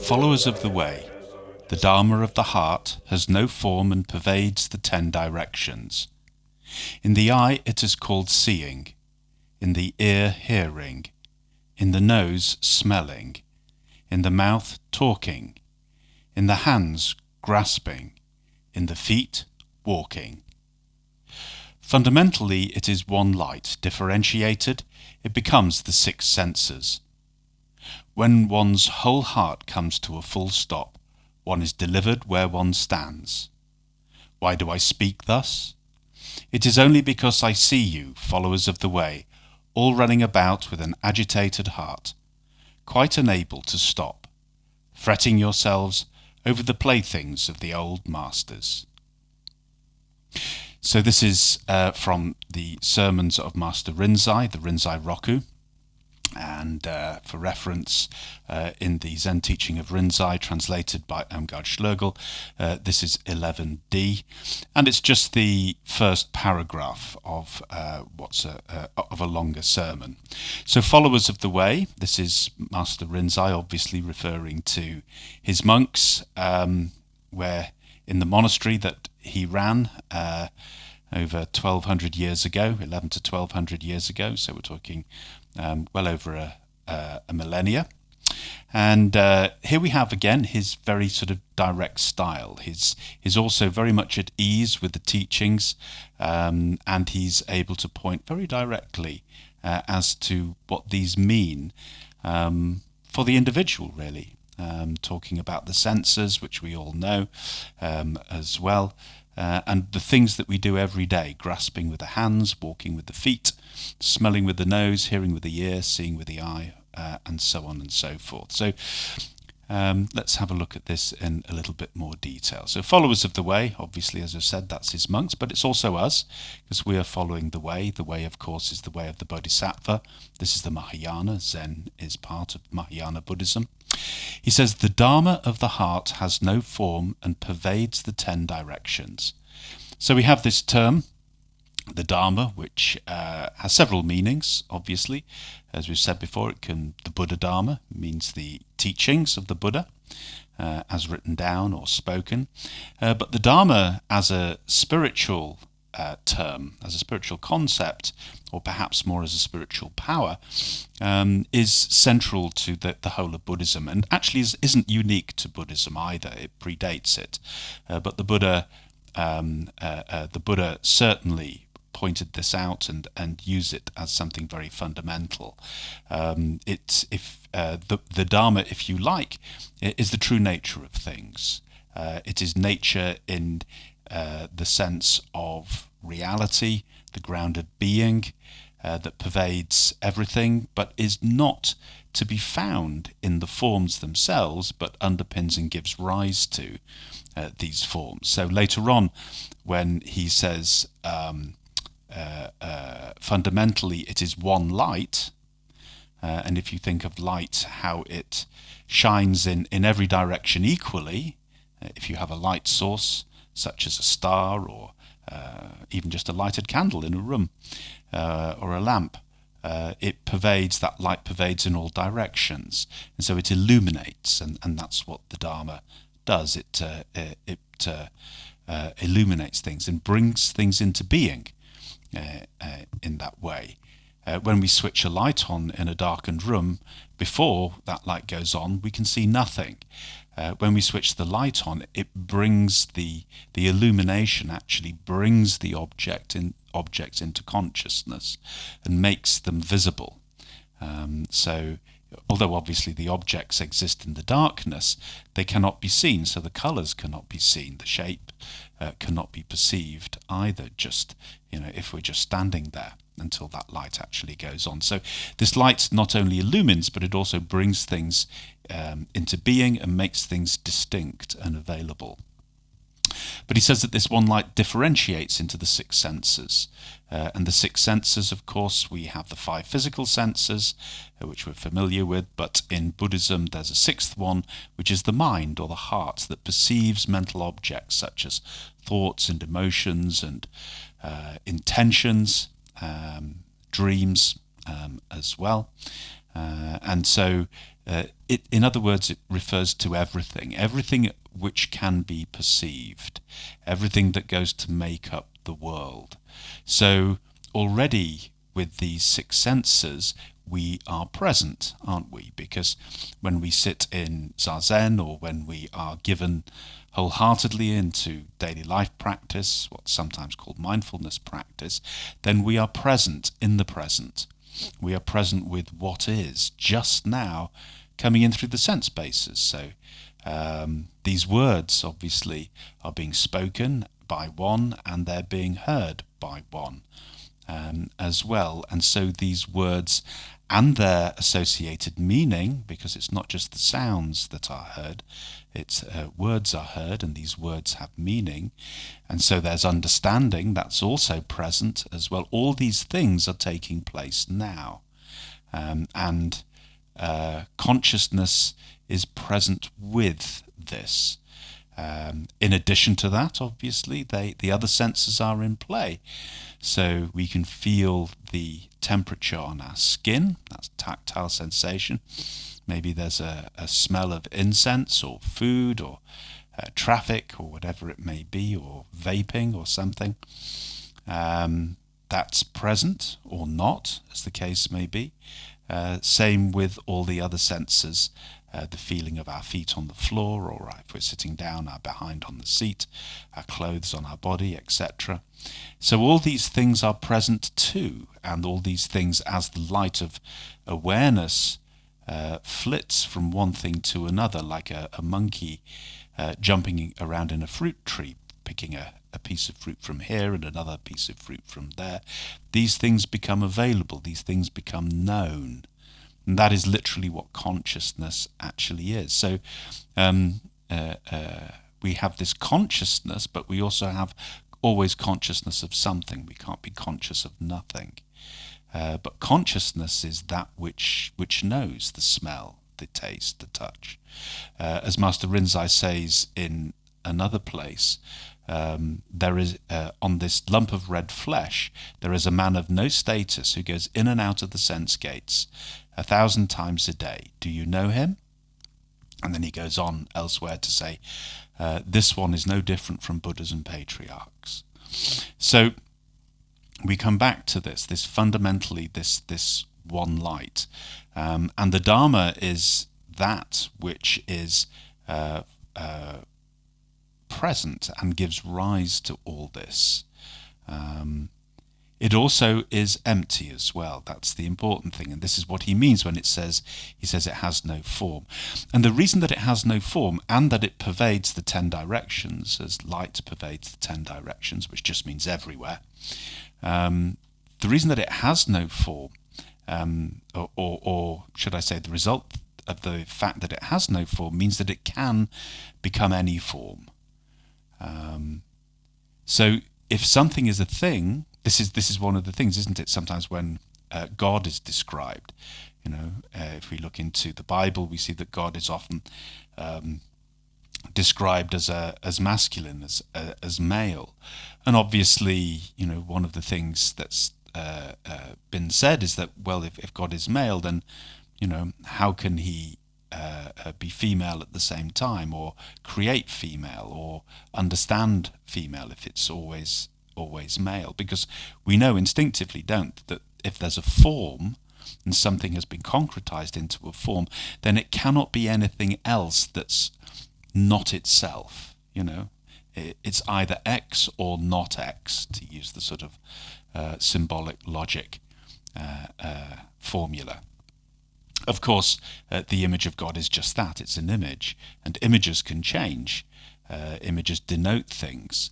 Followers of the Way, the Dharma of the heart has no form and pervades the 10 directions. In the eye it is called seeing, in the ear hearing, in the nose smelling, in the mouth talking, in the hands grasping, in the feet walking. Fundamentally it is one light. Differentiated, it becomes the 6 senses. When one's whole heart comes to a full stop, one is delivered where one stands. Why do I speak thus? It is only because I see you, followers of the way, all running about with an agitated heart, quite unable to stop, fretting yourselves over the playthings of the old masters. So this is from the sermons of Master Rinzai, the Rinzai Roku. And for reference, in the Zen teaching of Rinzai, translated by Irmgard Schlegel, this is 11d, and it's just the first paragraph of of a longer sermon. So, followers of the way, this is Master Rinzai, obviously referring to his monks, where in the monastery that he ran over 1200 years ago, 11 to 1200 years ago. So we're talking well over a millennia. And here we have again his very sort of direct style. He's also very much at ease with the teachings, and he's able to point very directly as to what these mean for the individual, really. Talking about the senses, which we all know as well, and the things that we do every day, grasping with the hands, walking with the feet, smelling with the nose, hearing with the ear, seeing with the eye, and so on and so forth. So let's have a look at this in a little bit more detail. So followers of the way, obviously, as I've said, that's his monks, but it's also us, because we are following the way. The way, of course, is the way of the Bodhisattva. This is the Mahayana. Zen is part of Mahayana Buddhism. He says, the Dharma of the heart has no form and pervades the 10 directions. So we have this term, the Dharma, which has several meanings, obviously. As we've said before, the Buddha Dharma means the teachings of the Buddha, as written down or spoken. But the Dharma as a spiritual term, as a spiritual concept, or perhaps more as a spiritual power, is central to the whole of Buddhism, and actually isn't unique to Buddhism either. It predates it, but the Buddha certainly pointed this out and used it as something very fundamental. The Dharma, if you like, is the true nature of things. It is nature in the sense of reality, the grounded being that pervades everything, but is not to be found in the forms themselves, but underpins and gives rise to these forms. So later on, when he says fundamentally it is one light, and if you think of light, how it shines in every direction equally, if you have a light source such as a star or even just a lighted candle in a room or a lamp, that light pervades in all directions, and so it illuminates, and that's what the Dharma does. It illuminates things and brings things into being in that way. When we switch a light on in a darkened room, before that light goes on, we can see nothing. When we switch the light on, it brings the illumination, actually brings the objects into consciousness and makes them visible. So although obviously the objects exist in the darkness, they cannot be seen, so the colours cannot be seen, the shape cannot be perceived either, just if we're just standing there until that light actually goes on. So this light not only illumines, but it also brings things into being and makes things distinct and available. But he says that this one light differentiates into the six senses. And the six senses, of course, we have the five physical senses, which we're familiar with, but in Buddhism there's a sixth one, which is the mind or the heart that perceives mental objects such as thoughts and emotions and intentions, dreams as well. And so, in other words, it refers to everything which can be perceived, everything that goes to make up the world. So already with these six senses, we are present, aren't we? Because when we sit in Zazen, or when we are given wholeheartedly into daily life practice, what's sometimes called mindfulness practice, then we are present in the present. We are present with what is just now coming in through the sense bases. So these words obviously are being spoken by one, and they're being heard by one as well. And so these words and their associated meaning, because it's not just the sounds that are heard, it's words are heard, and these words have meaning. And so there's understanding that's also present as well. All these things are taking place now. And consciousness is present with this. In addition to that, obviously, the other senses are in play. So we can feel the temperature on our skin, that's tactile sensation. Maybe there's a smell of incense or food or traffic or whatever it may be, or vaping or something. That's present or not, as the case may be. Same with all the other senses. The feeling of our feet on the floor, or if we're sitting down, our behind on the seat, our clothes on our body, etc. So all these things are present too, and all these things, as the light of awareness flits from one thing to another, like a monkey jumping around in a fruit tree, picking a piece of fruit from here and another piece of fruit from there. These things become available, these things become known. And that is literally what consciousness actually is. So we have this consciousness, but we also have always consciousness of something. We can't be conscious of nothing. But consciousness is that which knows the smell, the taste, the touch. As Master Rinzai says in another place, there is on this lump of red flesh, there is a man of no status who goes in and out of the sense gates 1,000 times a day. Do you know him? And then he goes on elsewhere to say, this one is no different from Buddhas and patriarchs. So we come back to this fundamentally, this one light. And the Dharma is that which is present and gives rise to all this. It also is empty as well. That's the important thing. And this is what he means when he says it has no form. And the reason that it has no form, and that it pervades the 10 directions, as light pervades the 10 directions, which just means everywhere, the reason that it has no form, or should I say the result of the fact that it has no form, means that it can become any form. So if something is a thing, this is one of the things, isn't it? Sometimes when God is described, if we look into the Bible, we see that God is often described as masculine, as male, and obviously, one of the things that's been said is that, well, if God is male, then how can he be female at the same time, or create female, or understand female if it's always male? Because we know instinctively, that if there's a form and something has been concretized into a form, then it cannot be anything else that's not itself. It's either X or not X, to use the sort of symbolic logic formula. Of course, the image of God is just that. It's an image, and images can change. Images denote things.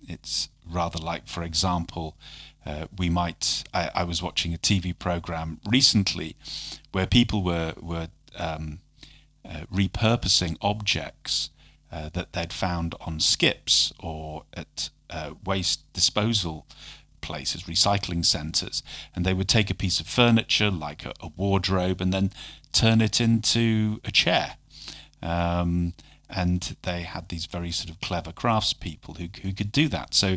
It's rather like, for example, I was watching a TV program recently where people were repurposing objects that they'd found on skips or at waste disposal places, recycling centres, and they would take a piece of furniture like a wardrobe and then turn it into a chair. And they had these very sort of clever craftspeople who could do that. So,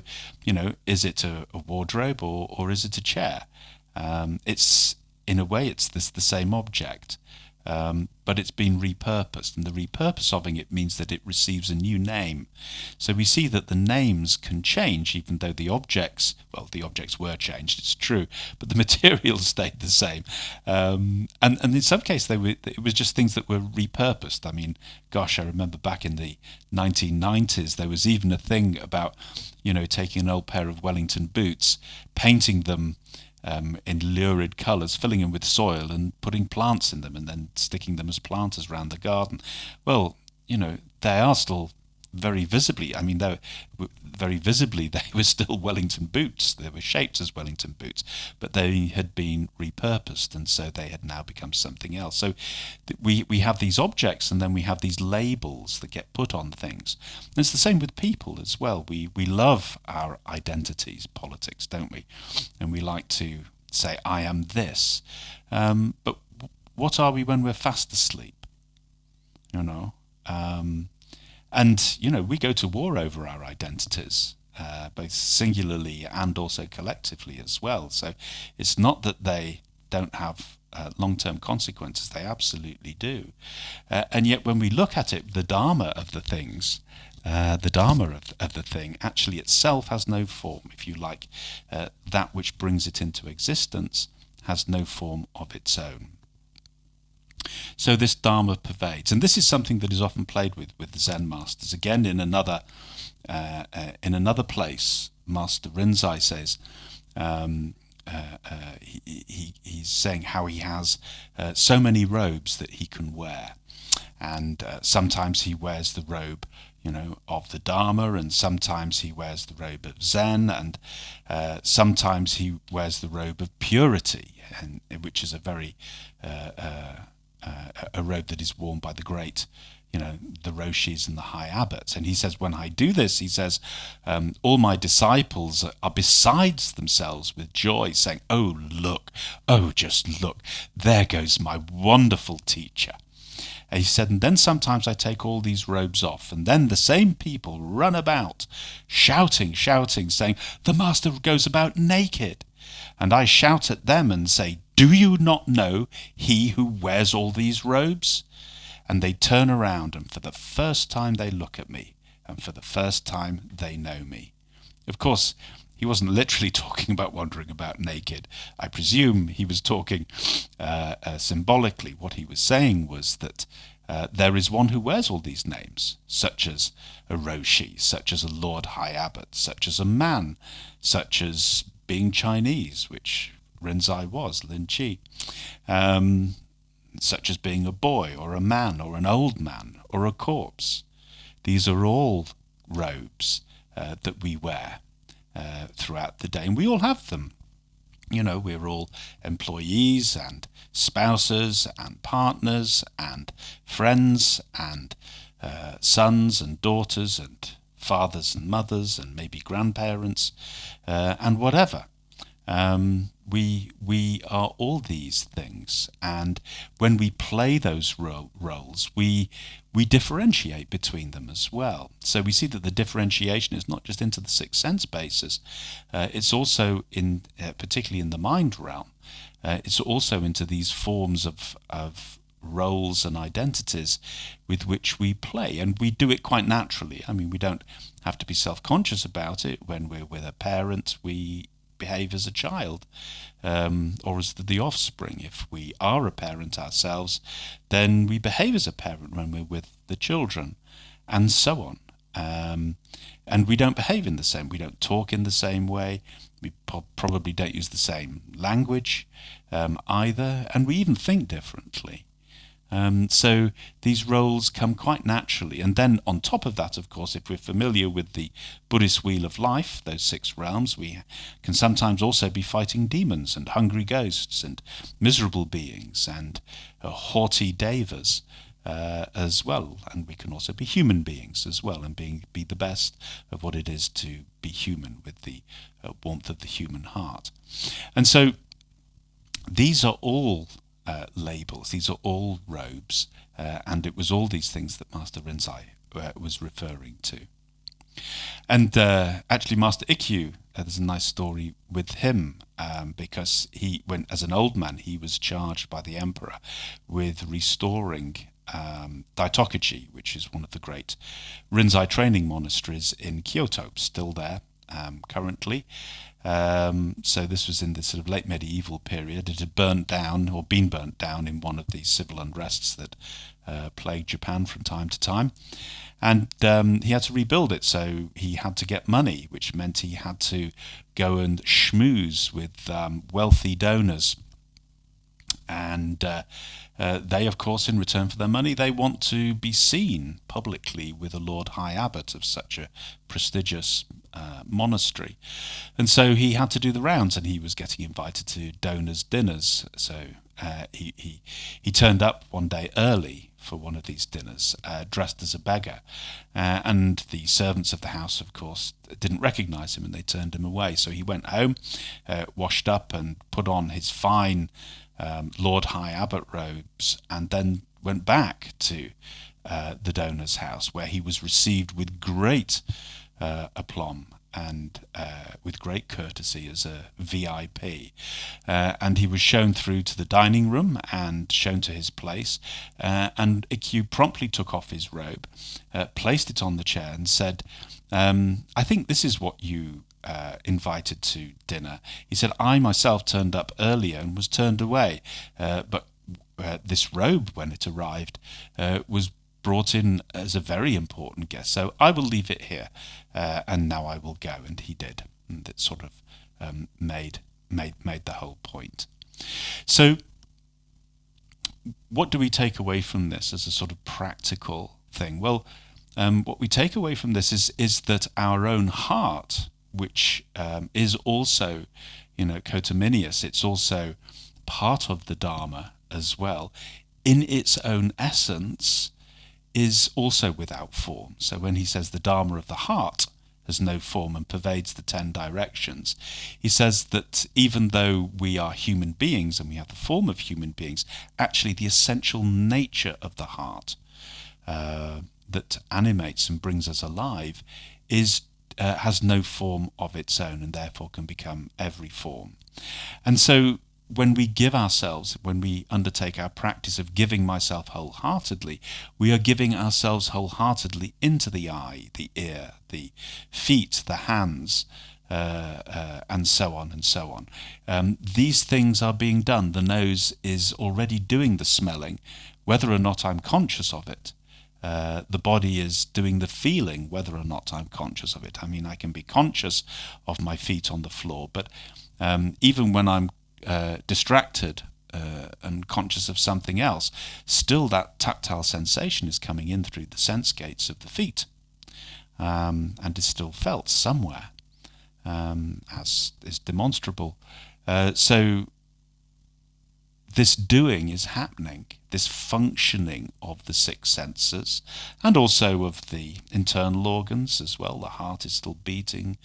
is it a wardrobe or is it a chair? It's, in a way, it's the same object, but it's been repurposed, and the repurposing it means that it receives a new name. So we see that the names can change, even though the objects were changed, it's true, but the materials stayed the same. And in some cases, it was just things that were repurposed. I mean, gosh, I remember back in the 1990s, there was even a thing about, taking an old pair of Wellington boots, painting them in lurid colours, filling them with soil and putting plants in them and then sticking them as planters around the garden. Well, they are still very visibly, they were still Wellington boots. They were shaped as Wellington boots, but they had been repurposed, and so they had now become something else. So we have these objects, and then we have these labels that get put on things. And it's the same with people as well. We love our identities, politics, don't we? And we like to say, I am this. But what are we when we're fast asleep? And, we go to war over our identities, both singularly and also collectively as well. So it's not that they don't have long-term consequences. They absolutely do. And yet when we look at it, the dharma of the things, the dharma of the thing actually itself has no form, if you like. That which brings it into existence has no form of its own. So this dharma pervades, and this is something that is often played with the Zen masters. Again, in another place, Master Rinzai says he's saying how he has so many robes that he can wear, and sometimes he wears the robe, of the Dharma, and sometimes he wears the robe of Zen, and sometimes he wears the robe of purity, and which is a very a robe that is worn by the great, the Roshis and the high abbots. And he says, when I do this, he says, all my disciples are besides themselves with joy, saying, oh, look, oh, just look, there goes my wonderful teacher. And he said, and then sometimes I take all these robes off, and then the same people run about, shouting, saying, the master goes about naked. And I shout at them and say, do you not know he who wears all these robes? And they turn around, and for the first time they look at me, and for the first time they know me. Of course, he wasn't literally talking about wandering about naked. I presume he was talking symbolically. What he was saying was that there is one who wears all these names, such as a Roshi, such as a Lord High Abbot, such as a man, such as being Chinese, which Rinzai was, Lin Chi, such as being a boy or a man or an old man or a corpse. These are all robes that we wear throughout the day, and we all have them. We're all employees and spouses and partners and friends and sons and daughters and fathers and mothers and maybe grandparents and whatever. We are all these things, and when we play those roles, we differentiate between them as well. So we see that the differentiation is not just into the sixth sense basis; it's also particularly in the mind realm. It's also into these forms of roles and identities with which we play, and we do it quite naturally. I mean, we don't have to be self-conscious about it. When we're with a parent, we behave as a child, or as the offspring. If we are a parent ourselves, then we behave as a parent when we're with the children, and so on. And we don't behave in the same. We don't talk in the same way. We probably don't use the same language either, and we even think differently. So these roles come quite naturally. And then on top of that, of course, if we're familiar with the Buddhist wheel of life, those 6 realms, we can sometimes also be fighting demons and hungry ghosts and miserable beings and haughty devas. as well, and we can also be human beings as well, and be the best of what it is to be human with the warmth of the human heart. And so these are all labels, these are all robes, and it was all these things that Master Rinzai was referring to. And actually, Master Ikyu, there's a nice story with him, because as an old man, he was charged by the emperor with restoring Daitoku-ji, which is one of the great Rinzai training monasteries in Kyoto, still there currently. So this was in the sort of late medieval period. It had burnt down, or been burnt down, in one of these civil unrests that plagued Japan from time to time. And he had to rebuild it, so he had to get money, which meant he had to go and schmooze with wealthy donors. And they, of course, in return for their money, they want to be seen publicly with a Lord High Abbot of such a prestigious monastery. And so he had to do the rounds, and he was getting invited to donors' dinners. So he turned up one day early for one of these dinners, dressed as a beggar, and the servants of the house, of course, didn't recognize him, and they turned him away. So he went home, washed up, and put on his fine Lord High Abbot robes, and then went back to the donor's house, where he was received with great aplomb and with great courtesy as a VIP. And he was shown through to the dining room and shown to his place, and Ikyu promptly took off his robe, placed it on the chair, and said, I think this is what you invited to dinner. He said, I myself turned up earlier and was turned away, but this robe, when it arrived, was brought in as a very important guest, so I will leave it here, and now I will go. And he did, and it sort of made the whole point. So what do we take away from this as a sort of practical thing? Well, what we take away from this is that our own heart, which is also, coterminous, it's also part of the Dharma as well, in its own essence, is also without form. So when he says the Dharma of the heart has no form and pervades the 10 directions, he says that even though we are human beings and we have the form of human beings, actually the essential nature of the heart that animates and brings us alive has no form of its own, and therefore can become every form. And so when we give ourselves, when we undertake our practice of giving myself wholeheartedly, we are giving ourselves wholeheartedly into the eye, the ear, the feet, the hands, and so on and so on. These things are being done. The nose is already doing the smelling, whether or not I'm conscious of it. The body is doing the feeling, whether or not I'm conscious of it. I mean, I can be conscious of my feet on the floor, but even when I'm distracted and conscious of something else, still that tactile sensation is coming in through the sense gates of the feet, and is still felt somewhere, as is demonstrable. So this doing is happening, this functioning of the 6 senses, and also of the internal organs as well. The heart is still beating,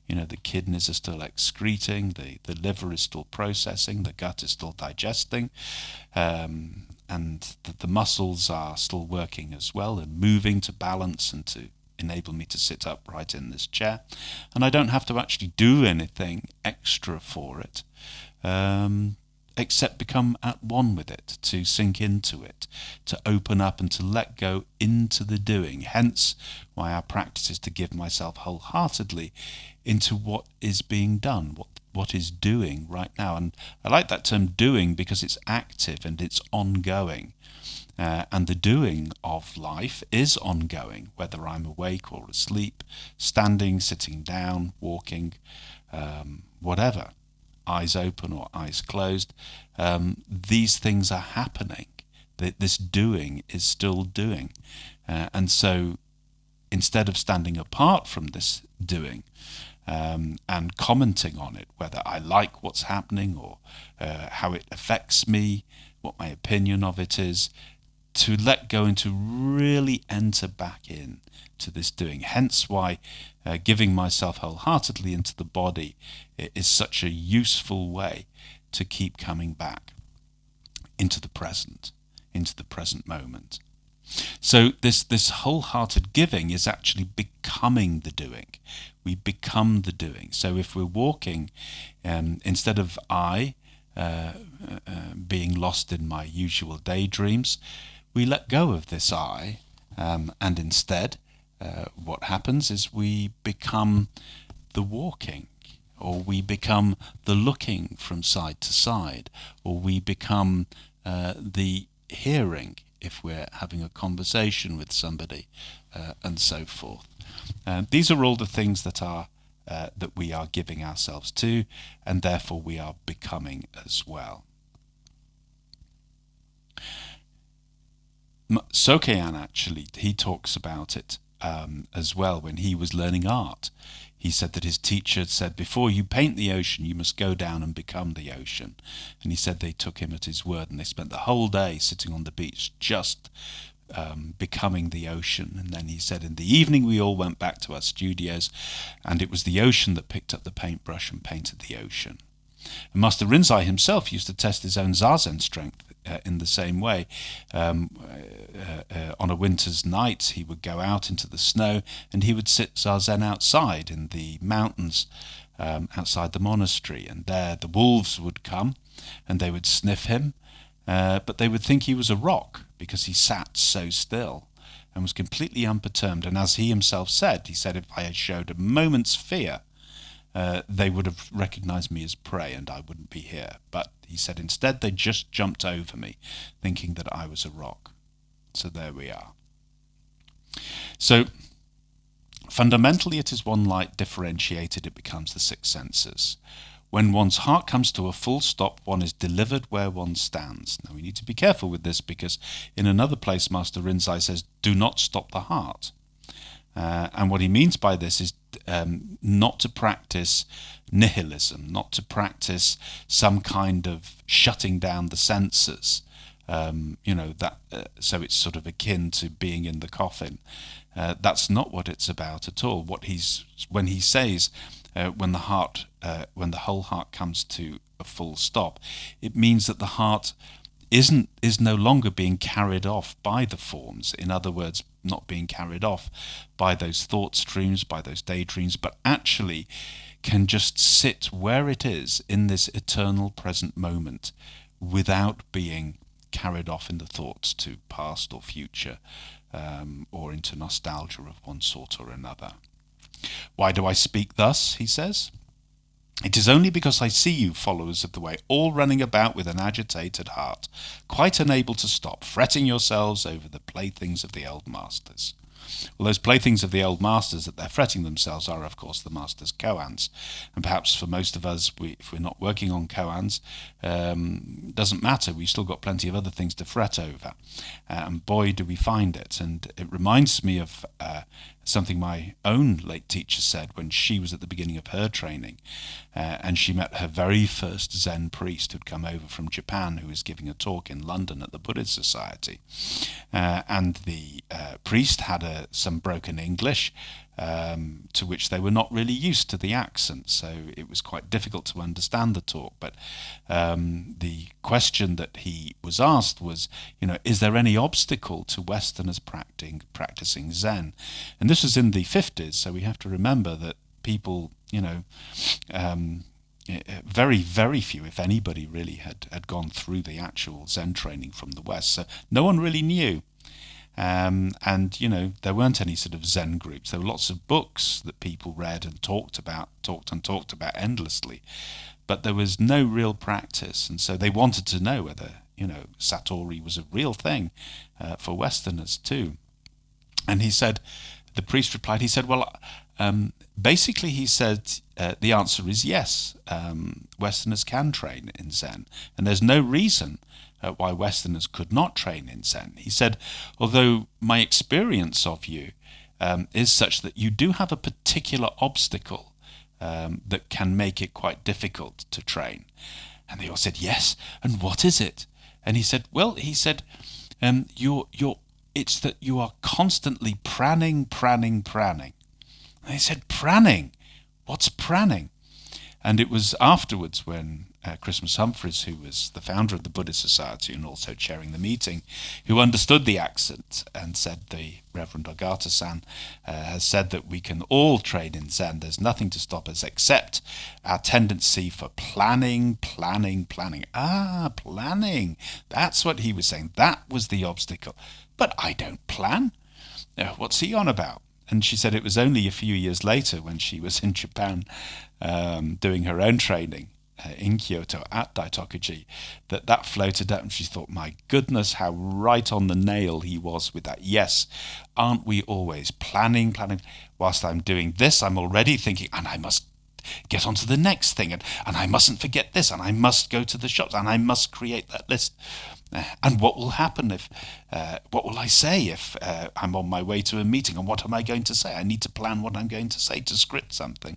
the kidneys are still excreting, the liver is still processing, the gut is still digesting, and the muscles are still working as well and moving to balance and to enable me to sit upright in this chair. And I don't have to actually do anything extra for it, except become at one with it, to sink into it, to open up and to let go into the doing. Hence why our practice is to give myself wholeheartedly into what is being done, what is doing right now. And I like that term doing because it's active and it's ongoing. And the doing of life is ongoing, whether I'm awake or asleep, standing, sitting down, walking, whatever. Eyes open or eyes closed, these things are happening. This doing is still doing. And so instead of standing apart from this doing and commenting on it, whether I like what's happening or how it affects me, what my opinion of it is, to let go and to really enter back in to this doing. Hence why giving myself wholeheartedly into the body is such a useful way to keep coming back into the present moment. So this wholehearted giving is actually becoming the doing. We become the doing. So if we're walking, instead of I being lost in my usual daydreams, we let go of this I, and instead what happens is we become the walking, or we become the looking from side to side, or we become the hearing if we're having a conversation with somebody, and so forth. These are all the things that we are giving ourselves to, and therefore we are becoming as well. Soho An, actually, he talks about it as well when he was learning art. He said that his teacher said, before you paint the ocean, you must go down and become the ocean. And he said they took him at his word, and they spent the whole day sitting on the beach just becoming the ocean. And then he said in the evening we all went back to our studios, and it was the ocean that picked up the paintbrush and painted the ocean. And Master Rinzai himself used to test his own Zazen strength in the same way. On a winter's night, he would go out into the snow and he would sit Zazen outside in the mountains outside the monastery. And there the wolves would come and they would sniff him, but they would think he was a rock because he sat so still and was completely unperturbed. And as he himself said, he said, if I had showed a moment's fear, they would have recognized me as prey and I wouldn't be here. But he said instead they just jumped over me, thinking that I was a rock. So there we are. So fundamentally it is one light differentiated, it becomes the six senses. When one's heart comes to a full stop, one is delivered where one stands. Now we need to be careful with this, because in another place Master Rinzai says, do not stop the heart. And what he means by this is not to practice nihilism, not to practice some kind of shutting down the senses, so it's sort of akin to being in the coffin. That's not what it's about at all. When he says when the whole heart comes to a full stop, it means that the heart is no longer being carried off by the forms. In other words, not being carried off by those thought streams, by those daydreams, but actually can just sit where it is in this eternal present moment without being carried off in the thoughts to past or future, or into nostalgia of one sort or another. Why do I speak thus, he says? It is only because I see you, followers of the way, all running about with an agitated heart, quite unable to stop, fretting yourselves over the playthings of the old masters. Well, those playthings of the old masters that they're fretting themselves are, of course, the master's koans. And perhaps for most of us, if we're not working on koans, doesn't matter. We've still got plenty of other things to fret over. And boy, do we find it. And it reminds me of something my own late teacher said when she was at the beginning of her training, and she met her very first Zen priest who'd come over from Japan, who was giving a talk in London at the Buddhist Society. And the priest had some broken English, to which they were not really used to the accent, so it was quite difficult to understand the talk. But the question that he was asked was, is there any obstacle to Westerners practicing Zen? And this was in the 50s, so we have to remember that people, very, very few, if anybody, really had gone through the actual Zen training from the West, so no one really knew. And there weren't any sort of Zen groups. There were lots of books that people read and talked about endlessly, but there was no real practice. And so they wanted to know whether Satori was a real thing for Westerners too. And he said, the priest replied, he said, well, basically he said the answer is yes. Westerners can train in Zen, and there's no reason why Westerners could not train in Zen. He said, although my experience of you is such that you do have a particular obstacle that can make it quite difficult to train. And they all said, yes, and what is it? And he said, It's that you are constantly pranning. And they said, pranning? What's pranning? And it was afterwards when Christmas Humphreys, who was the founder of the Buddhist Society and also chairing the meeting, who understood the accent and said, the Reverend Ogata-san has said that we can all train in Zen. There's nothing to stop us except our tendency for planning. Ah, planning. That's what he was saying. That was the obstacle. But I don't plan. What's he on about? And she said it was only a few years later when she was in Japan doing her own training in Kyoto at Daitoku-ji that floated up, and she thought, my goodness, how right on the nail he was with that. Yes, aren't we always planning? Whilst I'm doing this, I'm already thinking, and I must get on to the next thing, and I mustn't forget this, and I must go to the shops, and I must create that list. And what will happen if, what will I say if I'm on my way to a meeting, and what am I going to say? I need to plan what I'm going to say to script something.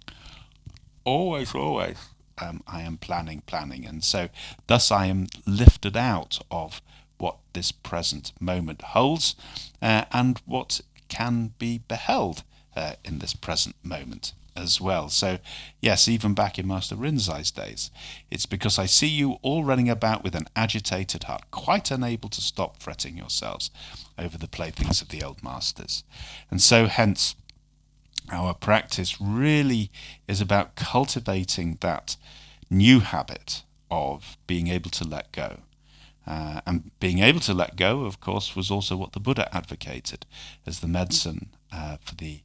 Always, I am planning. And so thus I am lifted out of what this present moment holds and what can be beheld in this present moment as well. So yes, even back in Master Rinzai's days, it's because I see you all running about with an agitated heart, quite unable to stop fretting yourselves over the playthings of the old masters. And so hence our practice really is about cultivating that new habit of being able to let go. And being able to let go, of course, was also what the Buddha advocated as the medicine for the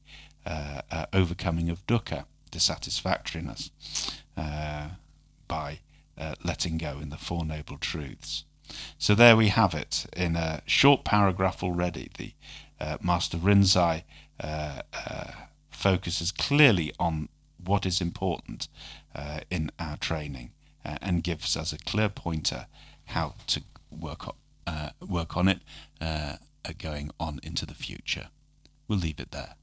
overcoming of dukkha, dissatisfactoriness, by letting go in the Four Noble Truths. So there we have it in a short paragraph already. The Master Rinzai focuses clearly on what is important in our training and gives us a clear pointer how to work on it going on into the future. We'll leave it there.